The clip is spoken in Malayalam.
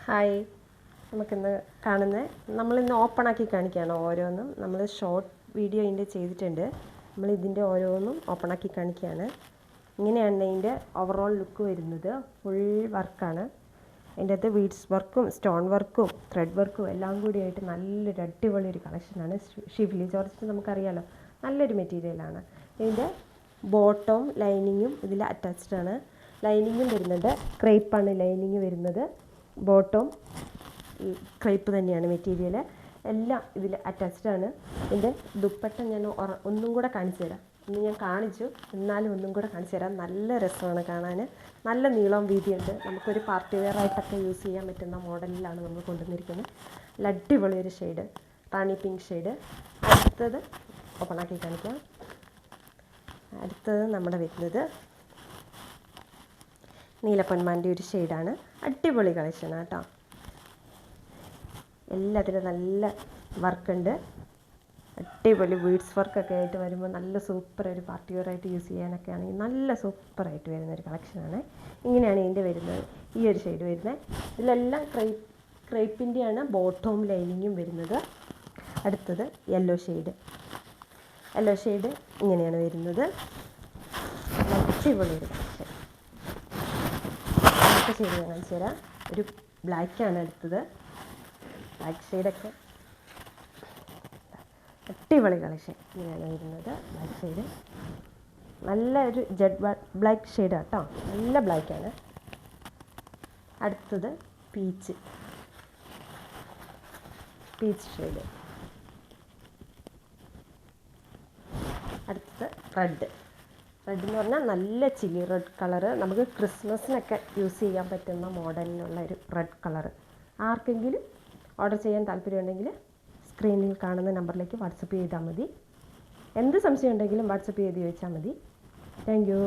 ഹായ്, നമുക്കിന്ന് നമ്മളിന്ന് ഓപ്പണാക്കി കാണിക്കുകയാണ് ഓരോന്നും. നമ്മൾ ഷോർട്ട് വീഡിയോ ഇതിൻ്റെ ചെയ്തിട്ടുണ്ട്. നമ്മളിതിൻ്റെ ഓരോന്നും ഓപ്പണാക്കി കാണിക്കുകയാണ്. ഇങ്ങനെയാണ് ഇതിൻ്റെ ഓവറോൾ ലുക്ക് വരുന്നത്. ഫുൾ വർക്കാണ്. അതിൻ്റെ അകത്ത് ബീഡ്സ് വർക്കും സ്റ്റോൺ വർക്കും ത്രെഡ് വർക്കും എല്ലാം കൂടിയായിട്ട് നല്ലൊരു അടിപൊളി ഒരു കളക്ഷനാണ്. ഷിഫ്ലി ജോർജറ്റ് നമുക്കറിയാലോ, നല്ലൊരു മെറ്റീരിയലാണ്. ഇതിൻ്റെ ബോട്ടവും ലൈനിങ്ങും ഇതിൽ അറ്റാച്ച്ഡ് ആണ്. ലൈനിങ്ങും വരുന്നുണ്ട്, ക്രേപ്പാണ് ലൈനിങ് വരുന്നത്. ബോട്ടം ക്രേപ്പ് തന്നെയാണ് മെറ്റീരിയൽ. എല്ലാം ഇതിൽ അറ്റാച്ച്ഡ് ആണ്. ഇതിൻ്റെ ദുപ്പട്ട ഞാൻ ഒന്നും കൂടെ കാണിച്ചു തരാം. ഇന്ന് ഞാൻ കാണിച്ചു, എന്നാലും ഒന്നും കൂടെ കാണിച്ചു തരാം. നല്ല രസമാണ് കാണാൻ. നല്ല നീളം വീതിയുണ്ട്. നമുക്കൊരു പാർട്ടി വെയർ ആയിട്ടൊക്കെ യൂസ് ചെയ്യാൻ പറ്റുന്ന മോഡലിലാണ് നമ്മൾ കൊണ്ടുവന്നിരിക്കുന്നത്. നല്ല അടിപൊളി ഒരു ഷെയ്ഡ്, റാണി പിങ്ക് ഷെയ്ഡ്. അടുത്തത് ഓപ്പണാക്കി കാണിക്കാം. അടുത്തത് നമ്മുടെ വരുന്നത് നീലപ്പൊന്മാൻ്റെ ഒരു ഷെയ്ഡാണ്. അടിപൊളി കളക്ഷനാണ് കേട്ടോ. എല്ലാത്തിനും നല്ല വർക്കുണ്ട്. അടിപൊളി ബീഡ്സ് വർക്കൊക്കെ ആയിട്ട് വരുമ്പോൾ നല്ല സൂപ്പർ ഒരു പാർട്ടി വെയർ ആയിട്ട് യൂസ് ചെയ്യാനൊക്കെ ആണെങ്കിൽ നല്ല സൂപ്പറായിട്ട് വരുന്നൊരു കളക്ഷനാണ്. ഇങ്ങനെയാണ് ഇതിൻ്റെ വരുന്നത്, ഈ ഒരു ഷെയ്ഡ് വരുന്നത്. ഇതിലെല്ലാം ക്രേപ്പിൻ്റെയാണ് ബോട്ടവും ലൈനിങ്ങും വരുന്നത്. അടുത്തത് യെല്ലോ ഷെയ്ഡ്. യെല്ലോ ഷെയ്ഡ് ഇങ്ങനെയാണ് വരുന്നത്. അടിപൊളി ഒരു കളക്ഷൻ. അടുത്ത ഷെയ്ഡ് ഞാൻ കാണിച്ചു തരാം. ഒരു ബ്ലാക്കാണ് അടുത്തത്. ബ്ലാക്ക് ഷെയ്ഡൊക്കെ അടിപൊളി കളക്ഷൻ. ഇങ്ങനെയാണ് വരുന്നത് ബ്ലാക്ക് ഷെയ്ഡ്. നല്ല ഒരു ജെഡ് ബ്ലാക്ക് ഷെയ്ഡ് കേട്ടോ, നല്ല ബ്ലാക്കാണ്. അടുത്തത് പീച്ച് ഷെയ്ഡ്. അടുത്തത് റെഡ് എന്ന് പറഞ്ഞാൽ നല്ല ചില്ലി റെഡ് കളറ്. നമുക്ക് ക്രിസ്മസിനൊക്കെ യൂസ് ചെയ്യാൻ പറ്റുന്ന മോഡലിനുള്ള ഒരു റെഡ് കളറ്. ആർക്കെങ്കിലും ഓർഡർ ചെയ്യാൻ താല്പര്യമുണ്ടെങ്കിൽ സ്ക്രീനിൽ കാണുന്ന നമ്പറിലേക്ക് വാട്സപ്പ് ചെയ്താൽ മതി. എന്ത് സംശയം ഉണ്ടെങ്കിലും വാട്സപ്പ് ചെയ്ത് ചോദിച്ചാൽ മതി. Thank you.